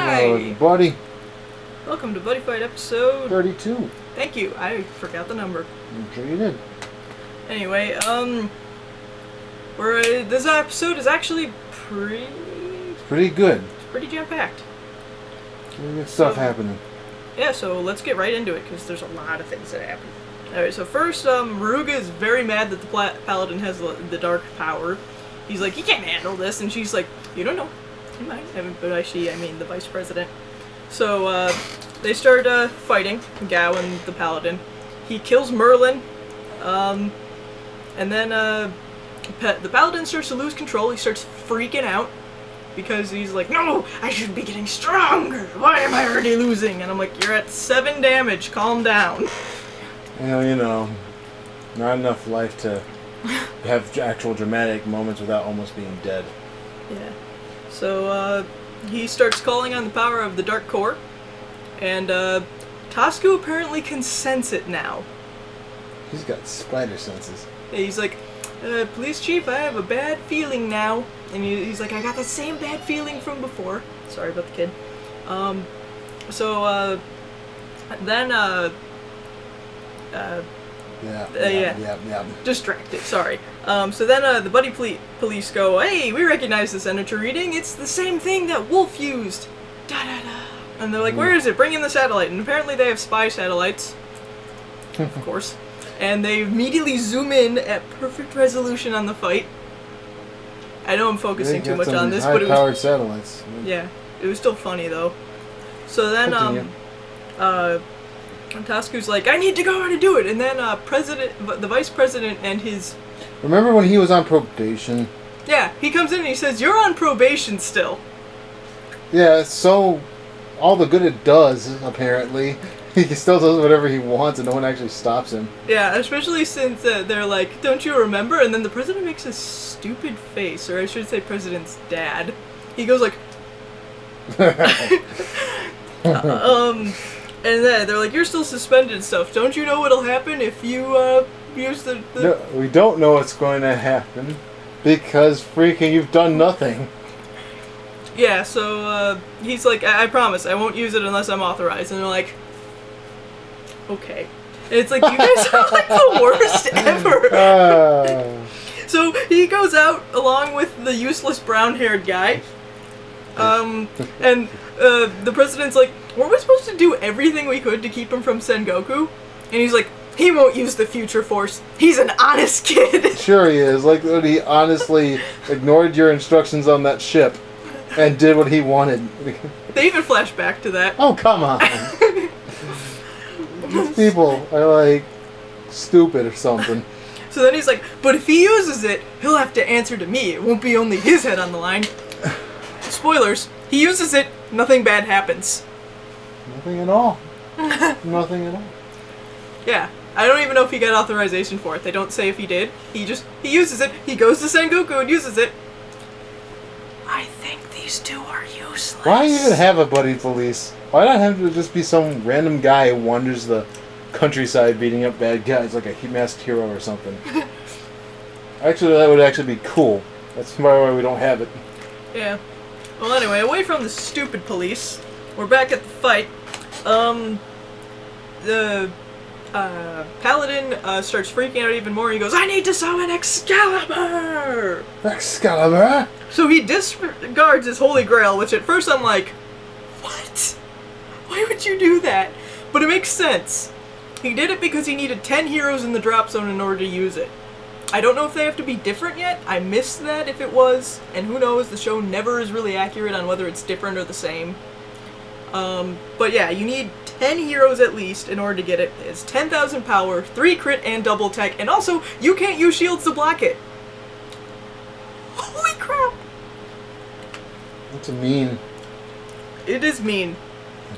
Hello, everybody. Welcome to Buddyfight episode 32. Thank you. I forgot the number. I'm sure you did. Anyway, this episode is actually pretty good. It's pretty jam-packed. Pretty good stuff happening. Yeah, so let's get right into it because there's a lot of things that happen. Alright, so first, Maruga is very mad that the Paladin has the dark power. He's like, he can't handle this, and she's like, you don't know. He might. But by she, I mean the Vice President. So, they start fighting, Gao and the Paladin. He kills Merlin, and then the Paladin starts to lose control. He starts freaking out because he's like, no, I should be getting stronger. Why am I already losing? And I'm like, you're at 7 damage. Calm down. Well, you know, not enough life to have actual dramatic moments without almost being dead. Yeah. So, he starts calling on the power of the Dark Core, and Tasku apparently can sense it now. He's got spider senses. Yeah, he's like, Police Chief, I have a bad feeling now. And he's like, I got the same bad feeling from before. Sorry about the kid. Yeah. Distracted, sorry. So then the buddy police go, hey, we recognize the senator reading. It's the same thing that Wolf used. Da-da-da. And they're like, where is it? Bring in the satellite. And apparently they have spy satellites. Of course. And they immediately zoom in at perfect resolution on the fight. I know I'm focusing too much on this, but it was high-powered satellites. Yeah, it was still funny though. So then Tasku's like, I need to go out and do it, and then the Vice President and his... Remember when he was on probation? Yeah, he comes in and he says, you're on probation still. Yeah, so all the good it does, apparently. He still does whatever he wants and no one actually stops him. Yeah, especially since they're like, don't you remember? And then the president makes a stupid face, or I should say president's dad. He goes like... And then they're like, you're still suspended and stuff. Don't you know what'll happen if you use the... No, we don't know what's going to happen because freaking you've done nothing. Yeah, so he's like, I promise, I won't use it unless I'm authorized. And they're like, okay. And it's like, you guys are like the worst ever. So he goes out along with the useless brown-haired guy. And the president's like, weren't we supposed to do everything we could to keep him from Sengoku? And he's like, he won't use the future force. He's an honest kid. Sure he is. Like, he honestly ignored your instructions on that ship and did what he wanted. They even flash back to that. Oh, come on. These people are, like, stupid or something. So then he's like, but if he uses it, he'll have to answer to me. It won't be only his head on the line. Spoilers. He uses it, nothing bad happens. Nothing at all. Nothing at all. Yeah. I don't even know if he got authorization for it. They don't say if he did. He uses it. He goes to Sengoku and uses it. I think these two are useless. Why even have a buddy police? Why not have to just be some random guy who wanders the countryside beating up bad guys like a masked hero or something? Actually, that would actually be cool. That's probably why we don't have it. Yeah. Well, anyway, away from the stupid police, we're back at the fight. The Paladin starts freaking out even more. He goes, I need to summon Excalibur! Excalibur? So he disregards his holy grail, which at first I'm like, what? Why would you do that? But it makes sense. He did it because he needed 10 heroes in the drop zone in order to use it. I don't know if they have to be different yet. I missed that if it was, and who knows, the show never is really accurate on whether it's different or the same. But yeah, you need 10 heroes at least in order to get it. It's 10,000 power, 3 crit and double tech, and also, you can't use shields to block it. Holy crap! That's mean. It is mean.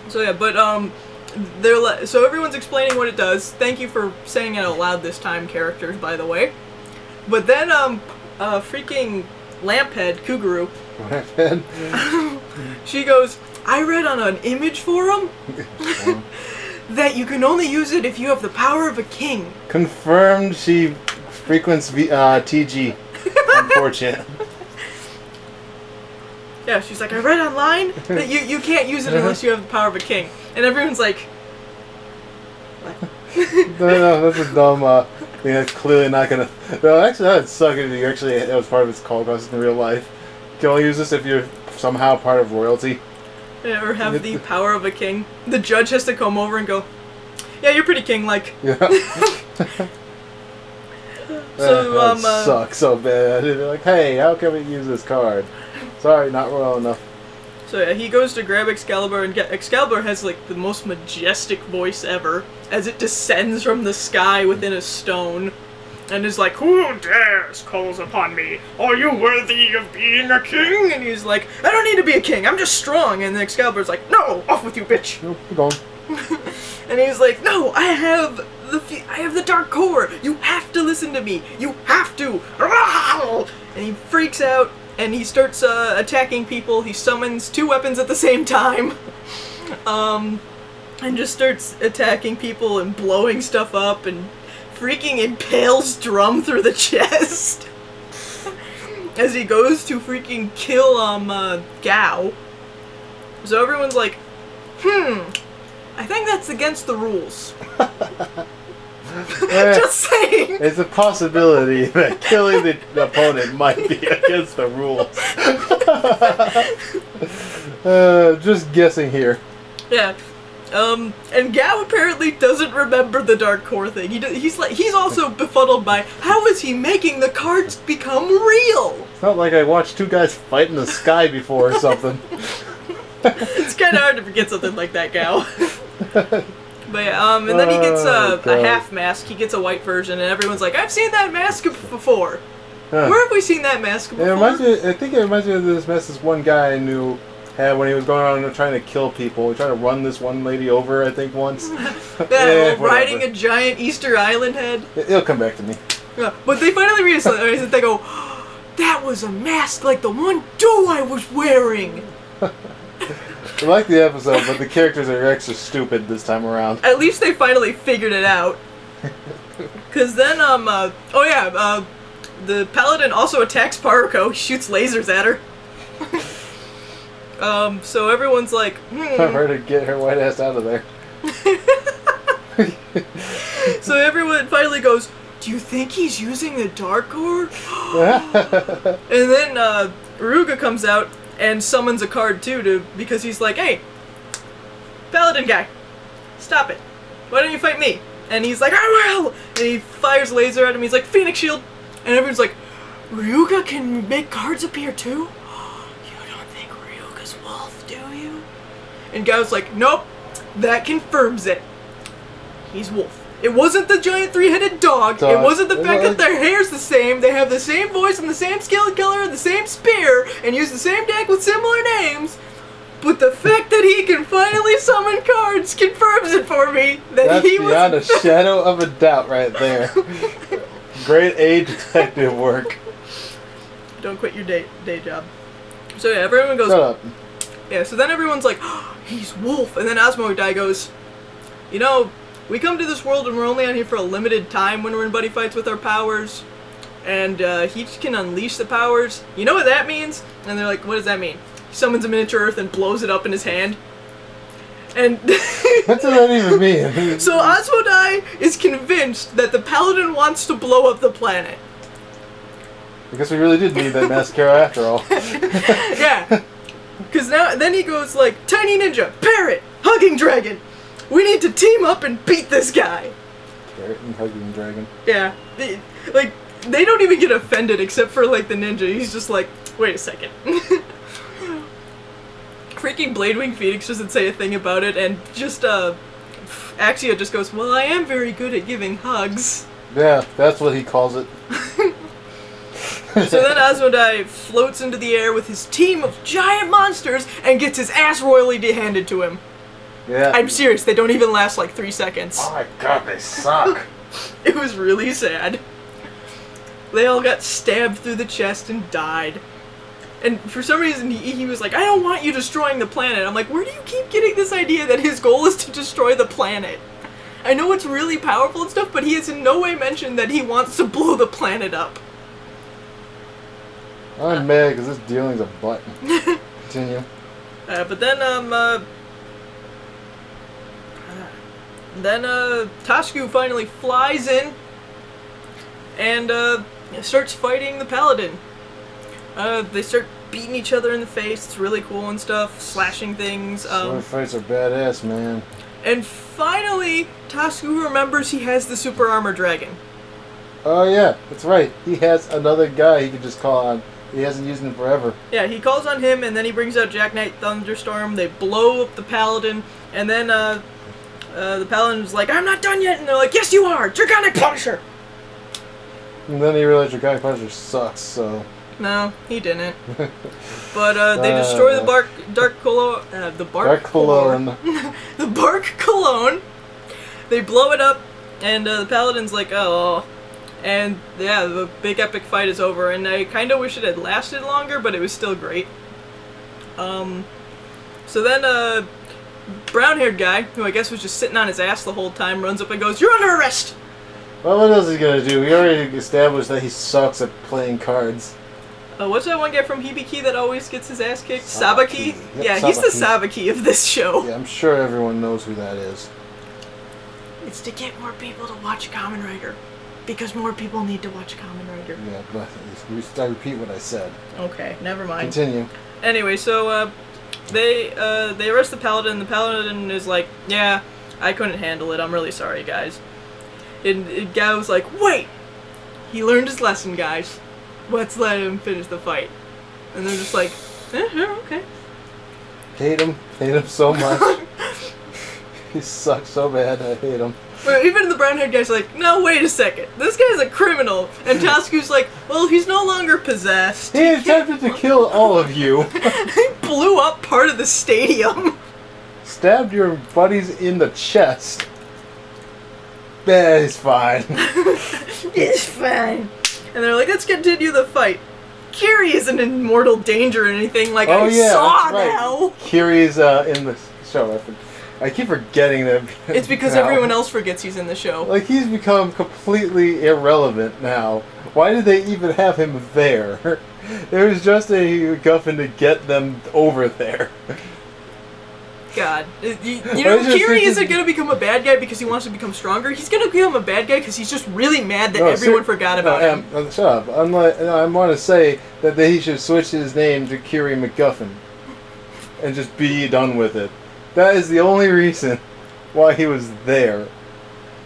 So yeah, but so everyone's explaining what it does. Thank you for saying it out loud this time, characters, by the way. But then, freaking Lamphead, Kuguru. Lamphead? She goes, I read on an image forum that you can only use it if you have the power of a king. Confirmed she frequents TG. Unfortunate. Yeah, she's like, I read online that you can't use it unless you have the power of a king. And everyone's like, what? No, that's a dumb thing that's clearly not gonna... No, actually, that would suck if you actually... That was part of its call process in real life. You can only use this if you're somehow part of royalty. Yeah, or have the power of a king. The judge has to come over and go, yeah, you're pretty king-like. Yeah. So, that sucks so bad. They're like, hey, how can we use this card? Sorry, not royal enough. So yeah, he goes to grab Excalibur, and Excalibur has like the most majestic voice ever, as it descends from the sky within a stone, and is like, who dares calls upon me? Are you worthy of being a king? And he's like, I don't need to be a king, I'm just strong. And then Excalibur's like, no, off with you, bitch. Nope, we're gone. And he's like, no, I have the dark core. You have to listen to me. You have to. And he freaks out. And he starts attacking people. He summons 2 weapons at the same time. And just starts attacking people and blowing stuff up and freaking impales Drum through the chest. As he goes to freaking kill Gao. So everyone's like, I think that's against the rules. Just saying. It's a possibility that killing the opponent might be against the rules. Just guessing here. Yeah. And Gao apparently doesn't remember the Dark Core thing. He's also befuddled by how is he making the cards become real? It's not like I watched 2 guys fight in the sky before or something. It's kind of hard to forget something like that, Gao. But yeah, and then he gets a half mask. He gets a white version, and everyone's like, "I've seen that mask before. Where have we seen that mask before?" I think it reminds me of this mask this one guy I knew had when he was going around trying to kill people. He tried to run this one lady over, I think, once. Yeah, riding a giant Easter Island head. It'll come back to me. Yeah, but they finally realize it. They go, "That was a mask like the one Joe I was wearing." I like the episode, but the characters are extra stupid this time around. At least they finally figured it out. Cause then, the paladin also attacks Paruko. He shoots lasers at her. So everyone's like, Time for her to get her white ass out of there. So everyone finally goes, do you think he's using the Dark Core? And then, Ruga comes out and summons a card too, because he's like, hey, paladin guy, stop it. Why don't you fight me? And he's like, I will! And he fires a laser at him. He's like, Phoenix Shield. And everyone's like, Ryuga can make cards appear too? You don't think Ryuga's wolf, do you? And Gao's like, nope, that confirms it. He's wolf. It wasn't the giant 3-headed dog. It wasn't the fact that their hair's the same. They have the same voice and the same skin color and the same spear and use the same deck with similar names. But the fact that he can finally summon cards confirms it for me that That's he was beyond a shadow of a doubt right there. Great A detective work. Don't quit your day job. So yeah, everyone goes. Shut up. Yeah, so then everyone's like, oh, he's wolf. And then Asmodai goes, you know, we come to this world and we're only on here for a limited time when we're in buddy fights with our powers. And he can unleash the powers. You know what that means? And they're like, what does that mean? He summons a miniature Earth and blows it up in his hand. And what does that even mean? So Asmodai is convinced that the paladin wants to blow up the planet. I guess we really did need that mascara after all. Yeah. Because then he goes like, Tiny Ninja, Parrot, Hugging Dragon. We need to team up and beat this guy. Parrot and Hugging Dragon. Yeah. They don't even get offended except for like the ninja. He's just like, wait a second. Freaking Bladewing Phoenix doesn't say a thing about it, and just Axia just goes, well, I am very good at giving hugs. Yeah, that's what he calls it. So then Asmodai floats into the air with his team of giant monsters and gets his ass royally handed to him. Yeah. I'm serious, they don't even last like 3 seconds. Oh my god, they suck. It was really sad. They all got stabbed through the chest and died. And for some reason, he was like, I don't want you destroying the planet. I'm like, where do you keep getting this idea that his goal is to destroy the planet? I know it's really powerful and stuff, but he has in no way mentioned that he wants to blow the planet up. I'm mad because this dealing's a button. Continue. But then Tasku finally flies in and starts fighting the paladin. They start beating each other in the face. It's really cool and stuff, slashing things. Sword fights are badass, man. And finally, Tasku remembers he has the super armor dragon. Oh yeah, that's right. He has another guy he could just call on. He hasn't used him forever. Yeah, he calls on him, and then he brings out Jack Knight Thunderstorm. They blow up the paladin, and then the paladin's like, "I'm not done yet," and they're like, "Yes, you are, Draconic Punisher." And then he realized Draconic Punisher sucks. So. No, he didn't. But they destroy the Dark Cologne. The Bark Cologne. The Bark Cologne. They blow it up, and the paladin's like, "Oh." And yeah, the big epic fight is over, and I kind of wish it had lasted longer, but it was still great. So then brown-haired guy, who I guess was just sitting on his ass the whole time, runs up and goes, "You're under arrest!" Well, what else is he gonna do? We already established that he sucks at playing cards. What's that one guy from Hibiki that always gets his ass kicked? Sabaki? Yep, yeah, Sabaki. He's the Sabaki of this show. Yeah, I'm sure everyone knows who that is. It's to get more people to watch Kamen Rider. Because more people need to watch Kamen Rider. Yeah, but I repeat what I said. Okay, never mind. Continue. Anyway, so they arrest the paladin. The paladin is like, "Yeah, I couldn't handle it. I'm really sorry, guys." And Gao's like, "Wait! He learned his lesson, guys. Let's let him finish the fight." And they're just like, okay. Hate him so much. He sucks so bad. I hate him. But even the brown-haired guy's like, "No, wait a second. This guy's a criminal." And Tasku's like, "Well, he's no longer possessed. He attempted to kill all of you. He blew up part of the stadium. Stabbed your buddies in the chest. Yeah, he's fine. It's fine." And they're like, "Let's continue the fight." Kiri isn't in mortal danger or anything, like I saw now. Kiri's in the show. I keep forgetting that. It's because everyone else forgets he's in the show. Like, he's become completely irrelevant now. Why did they even have him there? It was just a guffin to get them over there. God. You know, Kiri isn't going to become a bad guy because he wants to become stronger. He's going to become a bad guy because he's just really mad that everyone forgot about him. Shut up. I want to say that he should switch his name to Kiri McGuffin. And just be done with it. That is the only reason why he was there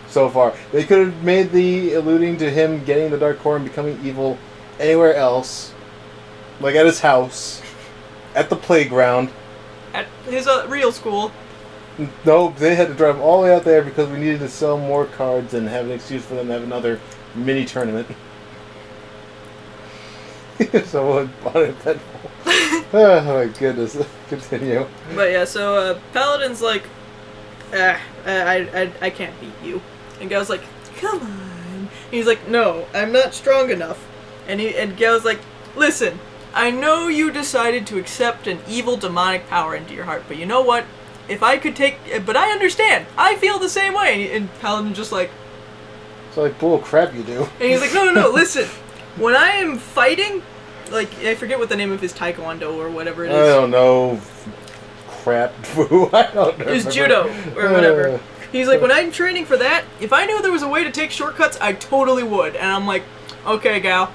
so far. They could have made the alluding to him getting the Dark Core and becoming evil anywhere else. Like at his house. At the playground. At his real school. No, they had to drive all the way out there because we needed to sell more cards and have an excuse for them to have another mini tournament. Someone bought a pet. Oh my goodness. Continue. But yeah, so Paladin's like, I can't beat you. And Gao's like, "Come on." And he's like, "No, I'm not strong enough." And Gao's like, "Listen, I know you decided to accept an evil demonic power into your heart, but you know what? If I could but I understand. I feel the same way." And Paladin's just like, "It's like bull crap you do." And he's like, no, listen. When I am fighting, like, I forget what the name of his taekwondo or whatever it is. I don't know. Crap. I don't know. It's judo or whatever. He's like, when I'm training for that, if I knew there was a way to take shortcuts, I totally would. And I'm like, okay, Gao,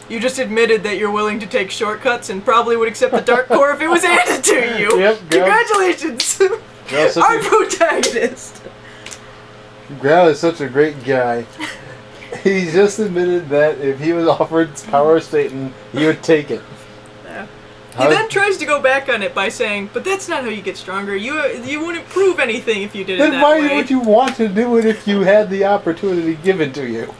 you just admitted that you're willing to take shortcuts and probably would accept the Dark Core if it was handed to you. Yep, Congratulations! Our protagonist! Gao is such a great guy. He just admitted that if he was offered power of Satan, he would take it. Yeah. He then tries to go back on it by saying, "But that's not how you get stronger. You wouldn't prove anything if you did it that way." Then why would you want to do it if you had the opportunity given to you?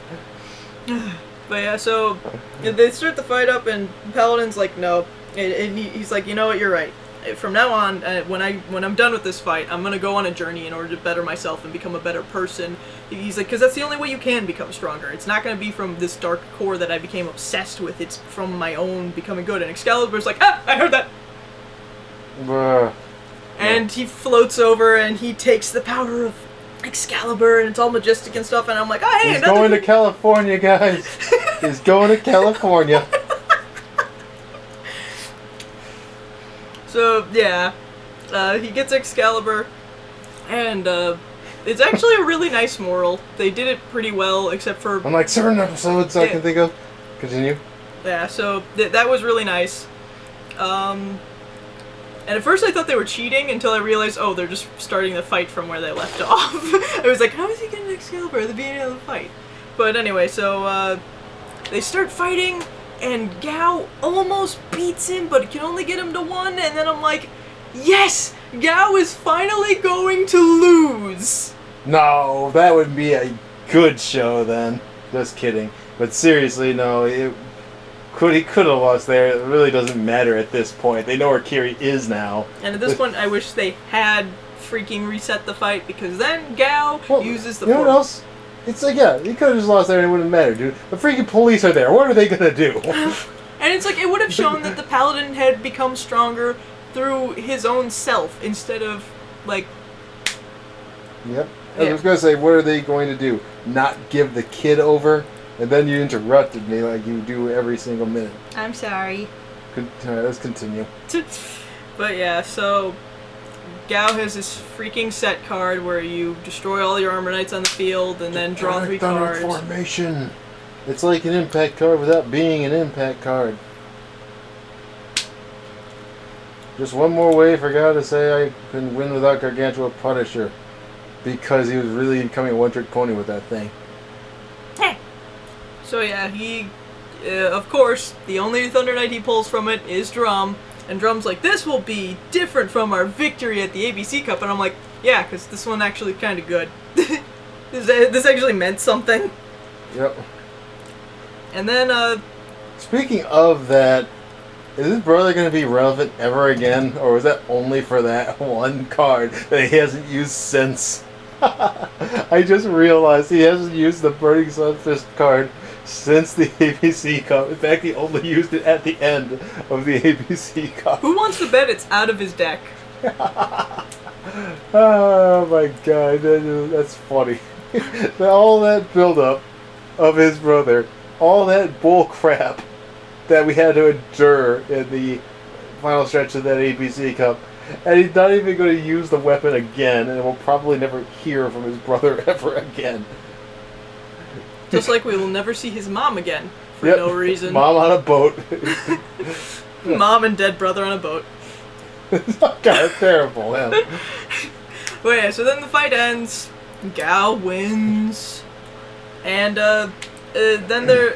But yeah, so they start the fight up, and Paladin's like, "No," and he's like, "You know what? You're right. From now on, when I'm done with this fight, I'm gonna go on a journey in order to better myself and become a better person." He's like, "Because that's the only way you can become stronger. It's not gonna be from this Dark Core that I became obsessed with. It's from my own becoming good." And Excalibur's like, "Ah, I heard that." And he floats over and he takes the power of Excalibur, and it's all majestic and stuff. And I'm like, "Oh, hey, he's going to California, guys. He's going to California." So, yeah. He gets Excalibur, and it's actually a really nice moral. They did it pretty well, except for... Unlike certain episodes I can think of. Continue. Yeah, so that was really nice. And at first I thought they were cheating until I realized, oh, they're just starting the fight from where they left off. I was like, how is he getting Excalibur at the beginning of the fight? But anyway, so they start fighting, and Gao almost beats him, but can only get him to 1, and then I'm like, yes! Gao is finally going to lose! No, that would be a good show then. Just kidding. But seriously, no, he could have lost there. It really doesn't matter at this point. They know where Kiri is now. And at this point, I wish they had freaking reset the fight, because then Gao uses the... You know what else? It's like, yeah, he could have just lost there and it wouldn't matter, dude. The freaking police are there. What are they gonna do? And it's like, it would have shown that the Paladin had become stronger through his own self, instead of, like... Yep. I was gonna say, what are they going to do? Not give the kid over? And then you interrupted me like you do every single minute. I'm sorry. Alright, let's continue. But yeah, so... Gao has this freaking set card where you destroy all your armor knights on the field and then draw 3 cards. Formation. It's like an impact card without being an impact card. Just one more way for Gao to say I can win without Gargantua Punisher. Because he was really becoming a one-trick pony with that thing. So yeah, he... of course, the only Thunder Knight he pulls from it is Drum. And Drum's like, this will be different from our victory at the ABC Cup. And I'm like, yeah, because this one actually kind of good. This actually meant something. Yep. And then, speaking of that, is his brother going to be relevant ever again? Or was that only for that one card that he hasn't used since? I just realized he hasn't used the Burning Sunfist card since the ABC Cup. In fact, he only used it at the end of the ABC Cup. Who wants to bet it's out of his deck? Oh my god, that's funny. All that build-up of his brother, all that bull crap that we had to endure in the final stretch of that ABC Cup, and he's not even going to use the weapon again, and we'll probably never hear from his brother ever again. Just like we will never see his mom again, for no reason. Mom on a boat. Mom and dead brother on a boat. God, terrible, yeah. Well, yeah, so then the fight ends, Gao wins, and then the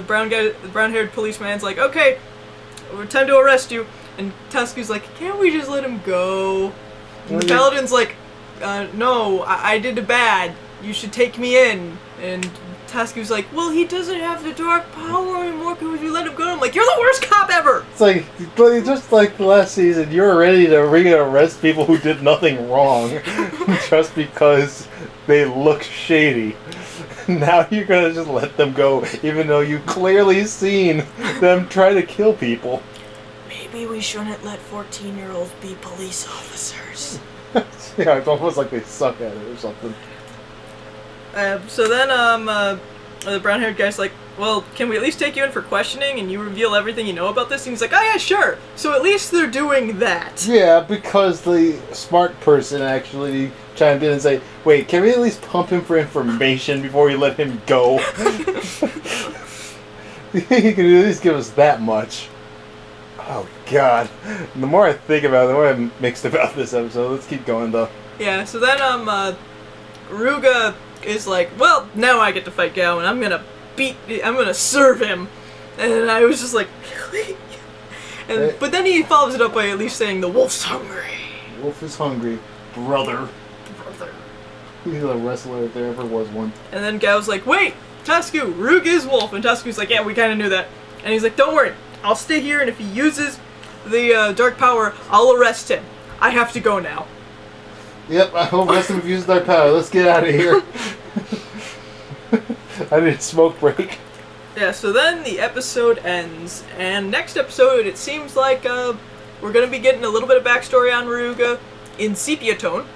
brown-haired policeman's like, okay, time to arrest you. And Tusky's like, can't we just let him go? And the Paladin's like, no, I did bad. You should take me in. And Tusky's like, well, he doesn't have the dark power anymore. Can we let him go? I'm like, you're the worst cop ever! It's like, just like the last season, you're ready to arrest people who did nothing wrong just because they look shady. Now you're gonna just let them go, even though you've clearly seen them try to kill people. Maybe we shouldn't let 14-year-olds be police officers. Yeah, it's almost like they suck at it or something. So then, the brown-haired guy's like, well, can we at least take you in for questioning and you reveal everything you know about this? And he's like, oh yeah, sure. So at least they're doing that. Yeah, because the smart person actually chimed in and say, wait, can we at least pump him for information before we let him go? He can at least give us that much. Oh, God. The more I think about it, the more I'm mixed about this episode. Let's keep going, though. Yeah, so then, Ruga is like, well, now I get to fight Gao, and I'm gonna serve him. And I was just like, really? And, but then he follows it up by at least saying, the wolf's hungry. Wolf is hungry. Brother. He's a wrestler if there ever was one. And then Gao's like, wait, Tusku, Ruga is wolf. And Tusku's like, yeah, we kind of knew that. And he's like, don't worry, I'll stay here, and if he uses the dark power, I'll arrest him. I have to go now. Yep, I'll arrest him if he uses dark power. Let's get out of here. I need a smoke break. Yeah, so then the episode ends, and next episode, it seems like we're going to be getting a little bit of backstory on Ruga in sepia tone,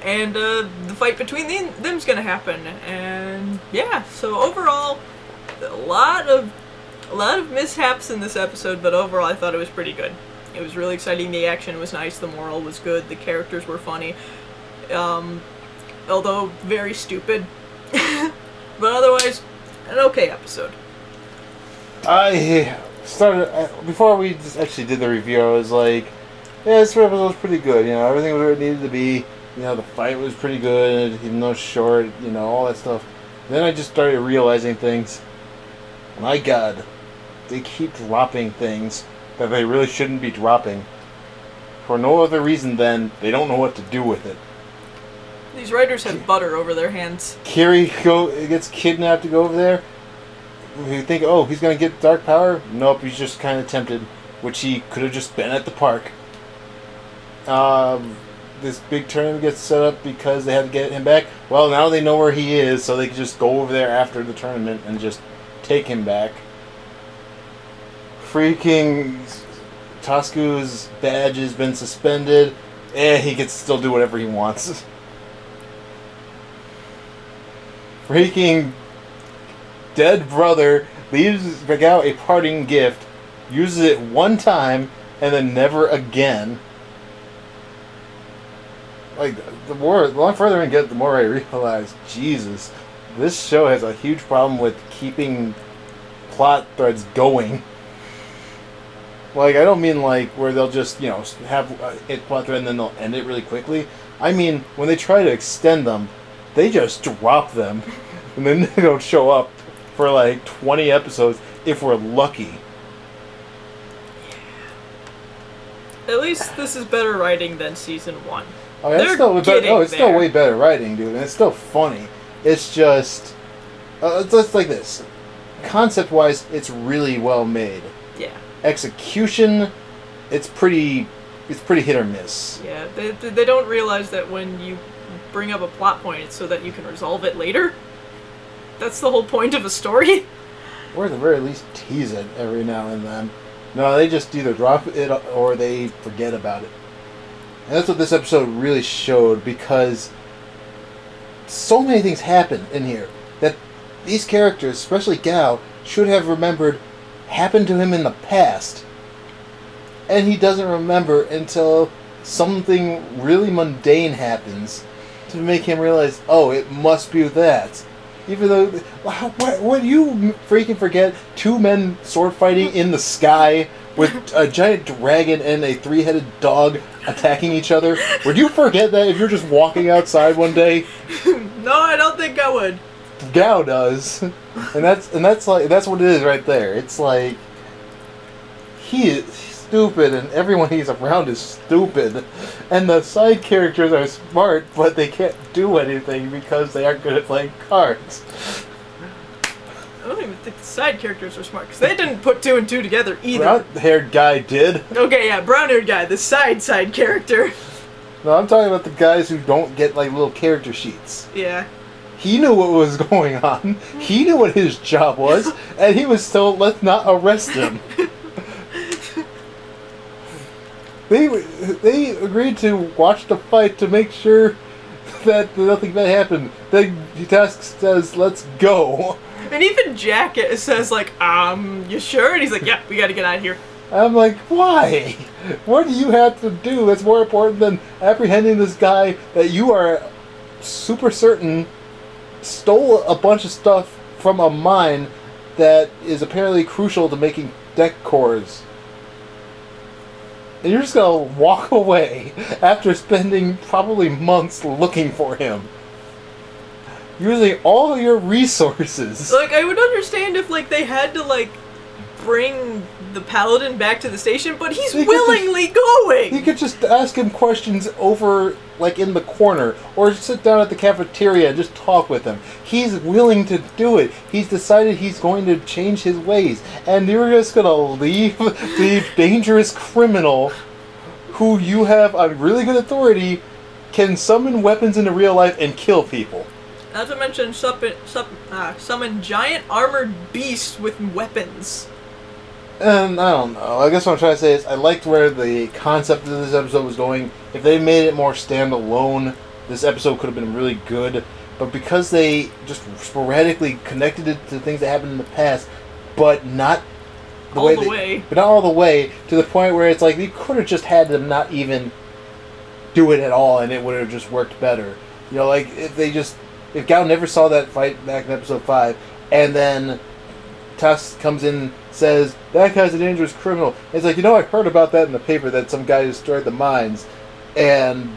and the fight between them's going to happen, and yeah, so overall, a lot of mishaps in this episode, but overall I thought it was pretty good. It was really exciting. The action was nice. The moral was good. The characters were funny. Although very stupid. But otherwise, an okay episode. I started before we just actually did the review. I was like, "Yeah, this episode was pretty good. You know, everything was where it needed to be. You know, the fight was pretty good, even though short. You know, all that stuff." Then I just started realizing things. My God, they keep dropping things that they really shouldn't be dropping for no other reason than they don't know what to do with it. These writers have butter over their hands. Kiri gets kidnapped to go over there. You think, oh, he's going to get dark power? Nope, he's just kind of tempted, which he could have just been at the park. This big tournament gets set up because they had to get him back. Well, now they know where he is, so they can just go over there after the tournament and just take him back. Freaking Tosku's badge has been suspended. He gets to still do whatever he wants. Freaking dead brother leaves Begao a parting gift, uses it one time, and then never again. Like, the longer further I get, the more I realize, Jesus, this show has a huge problem with keeping plot threads going. Like, I don't mean like where they'll just, you know, have a plot thread and then they'll end it really quickly. I mean, when they try to extend them, they just drop them. And then they don't show up for like 20 episodes if we're lucky. At least this is better writing than season 1. Oh, it's still way better writing, dude, and it's still funny. It's just, it's like this. Concept-wise, it's really well made. Yeah. Execution, it's pretty hit or miss. Yeah, they don't realize that when you bring up a plot point, it's so that you can resolve it later. That's the whole point of a story. Or at the very least, tease it every now and then. No, they just either drop it or they forget about it. And that's what this episode really showed, because so many things happen in here that these characters, especially Gao, should have remembered happened to him in the past. And he doesn't remember until something really mundane happens to make him realize, oh, it must be that. Even though, would you freaking forget 2 men sword fighting in the sky with a giant dragon and a 3-headed dog attacking each other? Would you forget that if you're just walking outside one day? No, I don't think I would. Gao does, and that's what it is right there. It's like he is stupid, and everyone he's around is stupid, and the side characters are smart, but they can't do anything because they aren't good at playing cards. I don't even think the side characters are smart, because they didn't put 2 and 2 together either. Brown-haired guy did. Okay, yeah, brown-haired guy, the side character. No, I'm talking about the guys who don't get like little character sheets. Yeah. He knew what was going on. He knew what his job was, and he was told, let's not arrest him. They agreed to watch the fight to make sure that nothing bad happened. Then Task says, let's go. And even Jack says, like, you sure? And he's like, yeah, we gotta get out of here. I'm like, why? What do you have to do that's more important than apprehending this guy that you are super certain stole a bunch of stuff from a mine that is apparently crucial to making deck cores? And you're just gonna walk away after spending probably months looking for him. Using all your resources. Like, I would understand if, like, they had to, like, bring the paladin back to the station, but he's willingly going! You could just ask him questions over, like, in the corner, or sit down at the cafeteria and just talk with him. He's willing to do it. He's decided he's going to change his ways. And you're just gonna leave the dangerous criminal who you have on really good authority can summon weapons into real life and kill people. Not to mention summon giant armored beasts with weapons. And I don't know. I guess what I'm trying to say is I liked where the concept of this episode was going. If they made it more standalone, this episode could have been really good. But because they just sporadically connected it to things that happened in the past, but not all the way. But not all the way, to the point where it's like, you could have just had them not even do it at all, and it would have just worked better. You know, like, if Gao never saw that fight back in episode 5, and then Tusk comes in, says, that guy's a dangerous criminal. It's like, I heard about that in the paper, that some guy destroyed the mines, and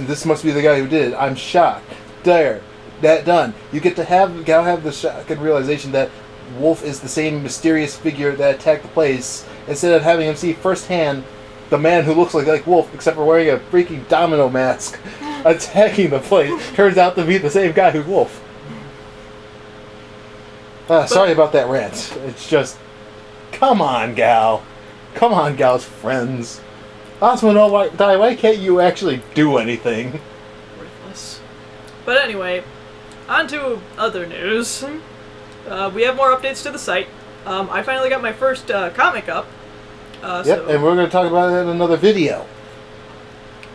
this must be the guy who did it. I'm shocked. There. That done. You get to have Gao have the shocking realization that Wolf is the same mysterious figure that attacked the place, instead of having him see firsthand the man who looks like Wolf, except for wearing a freaking domino mask, attacking the place. Turns out to be the same guy who's Wolf. Sorry about that rant. It's just, come on, Gao. Come on, Gao's friends. Asuma no why can't you actually do anything? Worthless. But anyway, on to other news. We have more updates to the site. I finally got my first comic up. Yep, and we're going to talk about it in another video.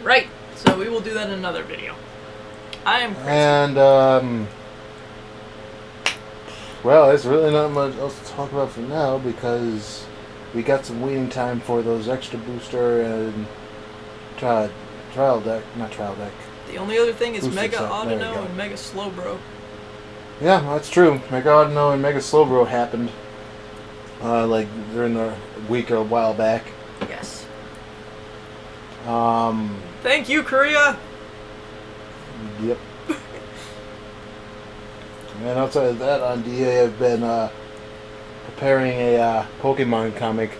Right. So we will do that in another video. I am crazy. And, well, there's really not much else to talk about for now, because we got some waiting time for those extra booster and trial deck. Not trial deck. The only other thing is booster Mega set. Audino and Mega Slowbro. Yeah, that's true. Mega Audino and Mega Slowbro happened. Like during the week or a while back. Yes. Um. Thank you, Korea. Yep. And outside of that, on DA, I've been preparing a Pokemon comic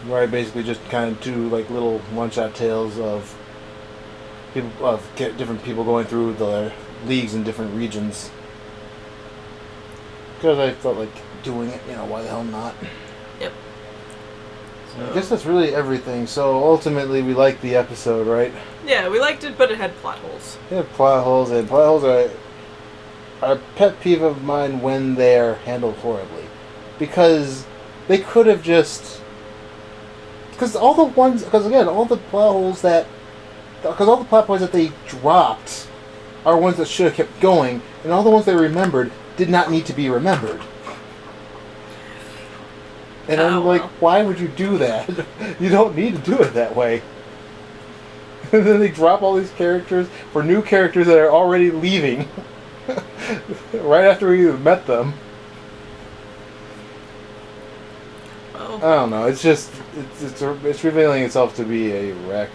where I basically just kind of do like little one-shot tales of different people going through the leagues in different regions. Because I felt like doing it, why the hell not? Yep. So I guess that's really everything. So ultimately, we liked the episode, right? Yeah, we liked it, but it had plot holes. It had plot holes, and plot holes are a pet peeve of mine when they're handled horribly. Because they could have just... Because all the plot holes that... Because all the plot points that they dropped are ones that should have kept going, and all the ones they remembered did not need to be remembered. And I'm like, why would you do that? You don't need to do it that way. And then they drop all these characters for new characters that are already leaving right after we met them. Oh. I don't know. It's just it's revealing itself to be a wreck.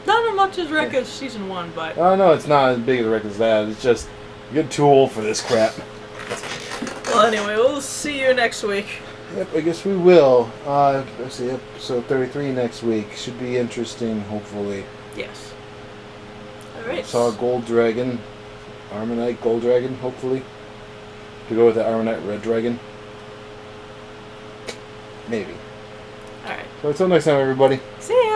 Not as much as wreck as season 1, but Oh no, it's not as big a wreck as that. It's just you're too old for this crap. well, anyway, we'll see you next week. Yep, I guess we will. Let's see, episode 33 next week. Should be interesting, hopefully. Yes. Alright. Saw Gold Dragon. Armonite Gold Dragon, hopefully. To go with the Armonite Red Dragon. Maybe. Alright. So until next time, everybody. See ya!